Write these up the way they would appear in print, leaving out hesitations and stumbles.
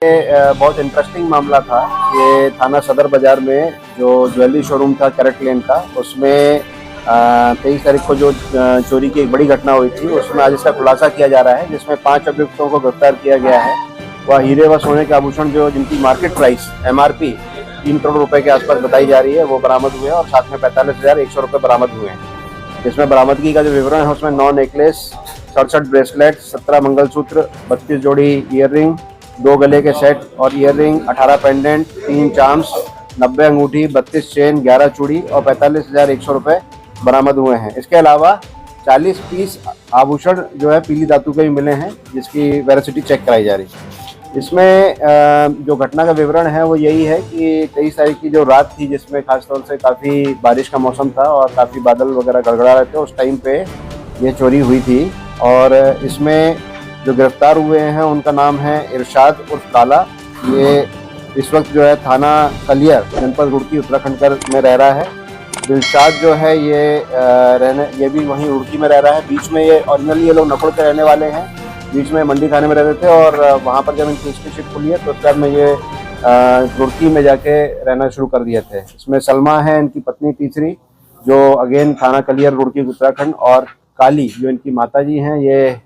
बहुत इंटरेस्टिंग मामला था। ये थाना सदर बाजार में जो ज्वेलरी शोरूम था कैरेट लेन का, उसमें 23 तारीख को जो चोरी की एक बड़ी घटना हुई थी, उसमें आज इसका खुलासा किया जा रहा है, जिसमें 5 अभियुक्तों को गिरफ्तार किया गया है। वह हीरे व सोने के आभूषण जो जिनकी मार्केट प्राइस MRP 3 करोड़ रुपए के आसपास बताई जा रही है, वो बरामद हुए हैं और साथ में 45,100 रुपये बरामद हुए हैं। इसमें बरामदगी का जो विवरण है, उसमें 9 नेकलेस, 67 ब्रेसलेट, 17 मंगलसूत्र, 32 जोड़ी ईयररिंग, 2 गले के सेट और ईयररिंग, 18 पेंडेंट, 3 चार्म्स, 90 अंगूठी, 32 चेन, 11 चूड़ी और 45,100 रुपये बरामद हुए हैं। इसके अलावा 40 पीस आभूषण जो है पीली धातु के भी मिले हैं, जिसकी वेरासिटी चेक कराई जा रही है। इसमें जो घटना का विवरण है वो यही है कि 23 तारीख की जो रात थी, जिसमें खासतौर से काफ़ी बारिश का मौसम था और काफ़ी बादल वगैरह गड़गड़ा रहे थे, उस टाइम पे ये चोरी हुई थी। और इसमें जो गिरफ्तार हुए हैं उनका नाम है इरशाद उर्फ काला। ये इस वक्त जो है थाना कलियर जनपद रुड़की उत्तराखंड में रह रहा है। दिलशाद जो है ये भी वहीं रुड़की में रह रहा है। बीच में ये ओरिजिनली ये लोग नकुड़ के रहने वाले हैं, बीच में मंडी थाने में रहते थे और वहाँ पर जब इनकी हिस्ट्री शीट खुली है तो उसके बाद में ये रुड़की में जाके रहना शुरू कर दिए थे। इसमें सलमा है इनकी पत्नी तीसरी, जो अगेन थाना कलियर रुड़की उत्तराखंड, और काली जो इनकी माताजी हैं ये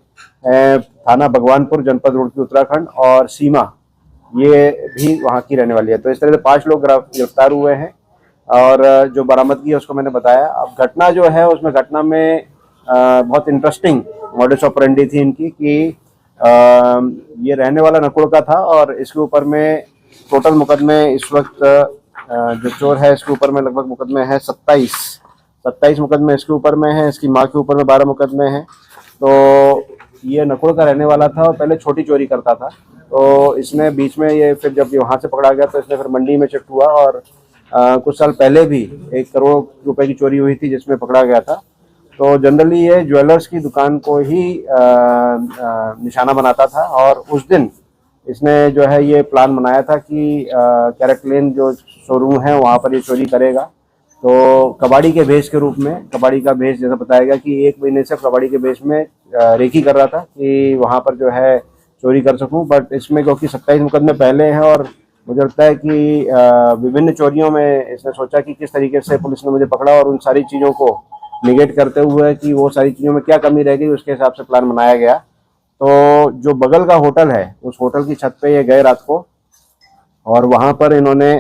थाना भगवानपुर जनपद रुड़की उत्तराखंड, और सीमा ये भी वहाँ की रहने वाली है। तो इस तरह से 5 लोग गिरफ्तार हुए हैं और जो बरामदगी है उसको मैंने बताया। अब घटना जो है उसमें घटना में बहुत इंटरेस्टिंग मॉडस ऑपरेंडी थी इनकी कि ये रहने वाला नकुड़ का था और इसके ऊपर में टोटल मुकदमे इस वक्त जो चोर है इसके ऊपर में लगभग मुकदमे हैं 27 मुकदमे इसके ऊपर में है। इसकी माँ के ऊपर में 12 मुकदमे हैं। तो ये नकुड़ का रहने वाला था और पहले छोटी चोरी करता था। तो इसने बीच में ये फिर जब वहाँ से पकड़ा गया तो इसने फिर मंडी में शिफ्ट हुआ और कुछ साल पहले भी 1 करोड़ रुपए की चोरी हुई थी जिसमें पकड़ा गया था। तो जनरली ये ज्वेलर्स की दुकान को ही निशाना बनाता था और उस दिन इसने जो है ये प्लान बनाया था कि कैरेट लेन जो शोरूम है वहाँ पर ये चोरी करेगा। तो कबाड़ी के भेष के रूप में, कबाड़ी का भेष जैसा बताया गया कि 1 महीने से कबाड़ी के भेष में रेकी कर रहा था कि वहाँ पर जो है चोरी कर सकूं। बट इसमें क्योंकि 27 मुकदमे पहले हैं और मुझे लगता है कि विभिन्न चोरियों में इसने सोचा कि किस तरीके से पुलिस ने मुझे पकड़ा और उन सारी चीज़ों को निगेट करते हुए कि वो सारी चीज़ों में क्या कमी रह गई, उसके हिसाब से प्लान बनाया गया। तो जो बगल का होटल है उस होटल की छत पे ये गए रात को और वहाँ पर इन्होंने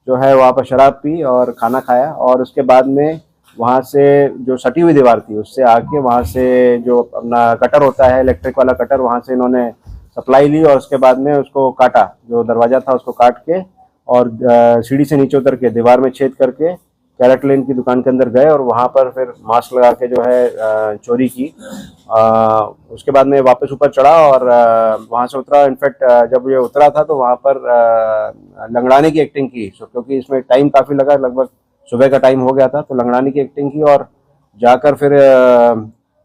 जो है वहाँ पर शराब पी और खाना खाया और उसके बाद में वहाँ से जो सटी हुई दीवार थी उससे आके वहाँ से जो अपना कटर होता है, इलेक्ट्रिक वाला कटर, वहाँ से इन्होंने सप्लाई ली और उसके बाद में उसको काटा, जो दरवाज़ा था उसको काट के और सीढ़ी से नीचे उतर के दीवार में छेद करके कैरेट लेन की दुकान के अंदर गए और वहाँ पर फिर मास्क लगा के जो है चोरी की। उसके बाद में वापस ऊपर चढ़ा और वहाँ से उतरा। इनफैक्ट जब ये उतरा था तो वहाँ पर लंगड़ाने की एक्टिंग की, क्योंकि इसमें टाइम काफ़ी लगा, लगभग सुबह का टाइम हो गया था। तो लंगड़ाने की एक्टिंग की और जाकर फिर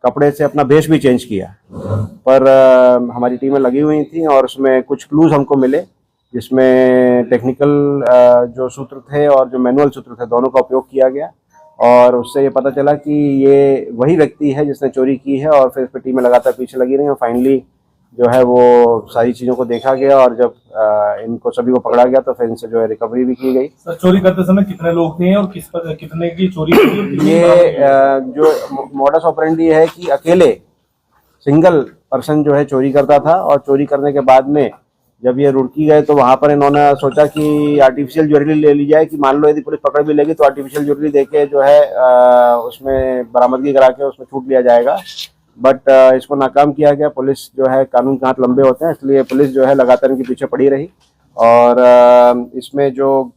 कपड़े से अपना भेष भी चेंज किया। पर हमारी टीमें लगी हुई थी और उसमें कुछ क्लूज हमको मिले, जिसमें टेक्निकल जो सूत्र थे और जो मैनुअल सूत्र थे दोनों का उपयोग किया गया और उससे ये पता चला कि ये वही व्यक्ति है जिसने चोरी की है। और फिर इस पर टीमें लगातार पीछे लगी रही और फाइनली जो है वो सारी चीज़ों को देखा गया और जब इनको सभी को पकड़ा गया तो फिर इनसे जो है रिकवरी भी की गई। सर, चोरी करते समय कितने लोग थे और कितने की चोरी की? ये जो मॉडस ऑपरेंडी है कि अकेले सिंगल पर्सन जो है चोरी करता था और चोरी करने के बाद में जब ये रुड़की गए तो वहाँ पर इन्होंने सोचा कि आर्टिफिशियल ज्वेलरी ले ली जाए, कि मान लो यदि पुलिस पकड़ भी लेगी तो आर्टिफिशियल ज्वेलरी देके जो है उसमें बरामदगी करा के उसमें छूट लिया जाएगा। बट इसको नाकाम किया गया। पुलिस जो है, कानून के हाथ लंबे होते हैं, इसलिए पुलिस जो है लगातार इनके पीछे पड़ी रही और इसमें जो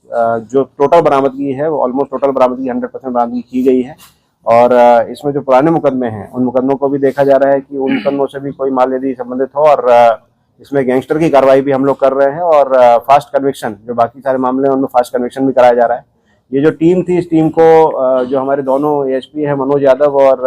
टोटल बरामदगी है वो ऑलमोस्ट टोटल बरामदगी 100% बरामदगी की गई है। और इसमें जो पुराने मुकदमे हैं उन मुकदमों को भी देखा जा रहा है कि उन मुकदमों से भी कोई माल यदि संबंधित हो और इसमें गैंगस्टर की कार्रवाई भी हम लोग कर रहे हैं और फास्ट कन्विक्शन, जो बाकी सारे मामले हैं उनमें फास्ट कन्विक्शन भी कराया जा रहा है। ये जो टीम थी, इस टीम को जो हमारे दोनों ASP है मनोज यादव और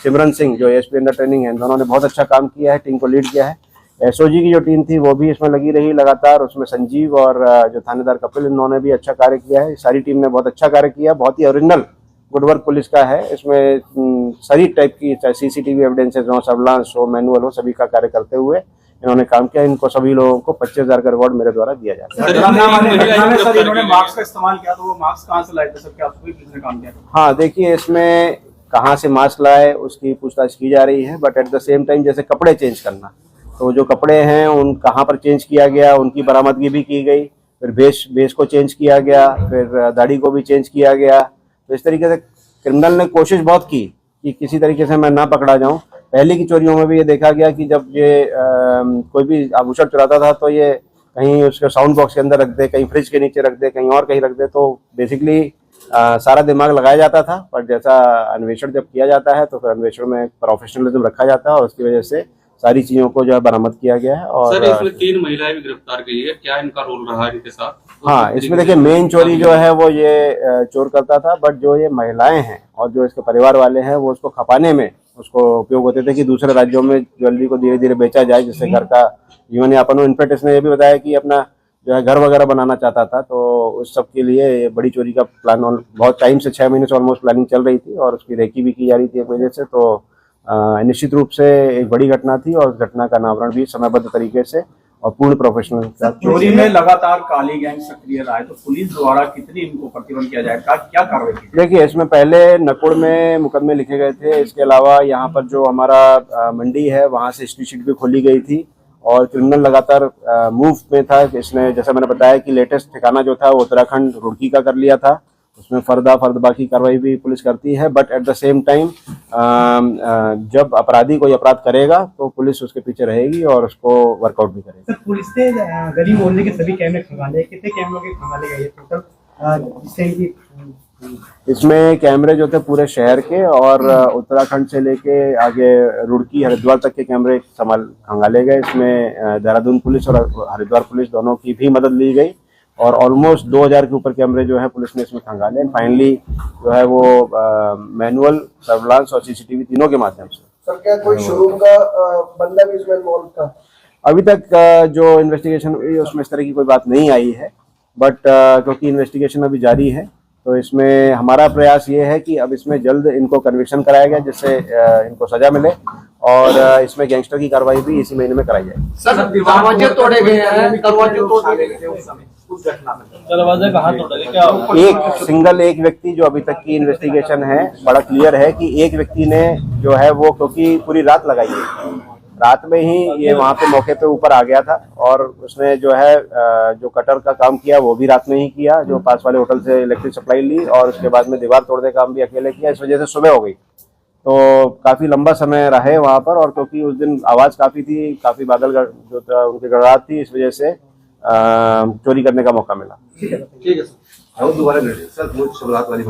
सिमरन सिंह जो ASP अंडर ट्रेनिंग है, दोनों ने बहुत अच्छा काम किया है, टीम को लीड किया है। SOG की जो टीम थी वो भी इसमें लगी रही लगातार, उसमें संजीव और जो थानेदार कपिल, इन्होंने भी अच्छा कार्य किया है। सारी टीम ने बहुत अच्छा कार्य किया, बहुत ही ओरिजिनल गुडवर्क पुलिस का है। इसमें सारी टाइप की CCTV एविडेंसेज हो, सर्विलांस हो, मैनुअल हो, सभी का कार्य करते हुए इन्होंने काम किया। इनको सभी लोगों को 25,000 का रिवॉर्ड मेरे द्वारा दिया जाता है। सर इन्होंने मास्क का इस्तेमाल किया, तो वो मास्क कहाँ से लाए थे सर? क्या किसने काम किया? हाँ देखिए, इसमें कहाँ से मास्क लाए उसकी पूछताछ की जा रही है, but at the same time जैसे कपड़े चेंज करना, तो जो कपड़े हैं उन कहाँ पर चेंज किया गया, उनकी बरामदगी भी की गई। फिर भेष को चेंज किया गया, फिर दाढ़ी को भी चेंज किया गया। तो इस तरीके से क्रिमिनल ने कोशिश बहुत की कि किसी तरीके से मैं ना पकड़ा जाऊं। पहले की चोरियों में भी ये देखा गया कि जब ये कोई भी आभूषण चुराता था तो ये कहीं उसके साउंड बॉक्स के अंदर रख दे, कहीं फ्रिज के नीचे रख दे, कहीं और कहीं रख दे। तो बेसिकली सारा दिमाग लगाया जाता था, पर जैसा अन्वेषण जब किया जाता है तो फिर अन्वेषण में प्रोफेशनलिज्म रखा जाता है और उसकी वजह से सारी चीजों को जो है बरामद किया गया है। और सर इसमें 3 महिलाएं भी गिरफ्तार की है, क्या इनका रोल रहा है इनके साथ? हाँ, इसमें देखिए मेन चोरी जो है वो ये चोर करता था, बट जो ये महिलाएं हैं और जो इसके परिवार वाले हैं वो उसको खपाने में उसको उपयोग होते थे कि दूसरे राज्यों में ज्वेलरी को धीरे धीरे बेचा जाए, जिससे घर का जीवन यापन हो। इनफैक्ट इसने ये भी बताया कि अपना जो है घर वगैरह बनाना चाहता था, तो उस सब के लिए ये बड़ी चोरी का प्लान बहुत टाइम से 6 महीने से ऑलमोस्ट प्लानिंग चल रही थी और उसकी रेकी भी की जा रही थी एक वजह से। तो निश्चित रूप से एक बड़ी घटना थी और उस घटना का अनावरण भी समयबद्ध तरीके से और पूर्ण प्रोफेशनल। चोरी में लगातार काली गैंग सक्रिय रहा है, तो पुलिस द्वारा कितनी इनको प्रतिबंध किया जाएगा, क्या कार्रवाई की? देखिए, इसमें पहले नकुड़ में मुकदमे लिखे गए थे। इसके अलावा यहाँ पर जो हमारा मंडी है वहाँ से हिस्ट्री शीट भी खोली गई थी और क्रिमिनल लगातार मूव में था। इसने जैसा मैंने बताया कि लेटेस्ट ठिकाना जो था वो उत्तराखंड रुड़की का कर लिया था, उसमें फर्द की कार्रवाई भी पुलिस करती है। But at the same time जब अपराधी कोई अपराध करेगा तो पुलिस उसके पीछे रहेगी और उसको वर्कआउट भी करेगी। सर, पुलिस ने गली मोहल्ले के सभी कैमरे खंगाले, कितने कैमरों के खंगाले गए टोटल, जिससे इनकी इसमें कैमरे जो थे पूरे शहर के और उत्तराखंड से लेके आगे रुड़की हरिद्वार तक के कैमरे खंगाले गए। इसमें देहरादून पुलिस और हरिद्वार पुलिस दोनों की भी मदद ली गई और ऑलमोस्ट 2000 के ऊपर कैमरे जो है पुलिस ने इसमें खंगाले। फाइनली जो है वो मैनुअल, सर्विलांस और सीसीटीवी तीनों के माध्यम से। सर, क्या कोई शोरूम का बंदा भी इसमें इन्वॉल्व था? अभी तक जो इन्वेस्टिगेशन हुई उसमें इस तरह की कोई बात नहीं आई है, बट क्योंकि इन्वेस्टिगेशन अभी जारी है तो इसमें हमारा प्रयास ये है कि अब इसमें जल्द इनको कन्विक्शन कराया गया जिससे इनको सजा मिले और इसमें गैंगस्टर की कार्रवाई भी इसी महीने में कराई जाएगी। सर, दरवाजे तोड़े गए हैं, दरवाजे तोड़े गए थे उस समय, उस घटना में दरवाजे कहाँ तोड़े गए? क्या एक व्यक्ति जो अभी तक की इन्वेस्टिगेशन है बड़ा क्लियर है कि एक व्यक्ति ने जो है वो, क्योंकि पूरी रात लगाई है, रात में ही ये वहां पे मौके पे ऊपर आ गया था और उसने जो है जो कटर का काम किया वो भी रात में ही किया, जो पास वाले होटल से इलेक्ट्रिक सप्लाई ली और उसके बाद में दीवार तोड़ने का काम भी अकेले किया। इस वजह से सुबह हो गई, तो काफी लंबा समय रहे वहां पर और क्योंकि उस दिन आवाज काफी थी, काफी बादल जो था उनकी गड़गड़ाहट थी, इस वजह से चोरी करने का मौका मिला। ठीक है सर। दोबारा सर, वो शुरुआत वाली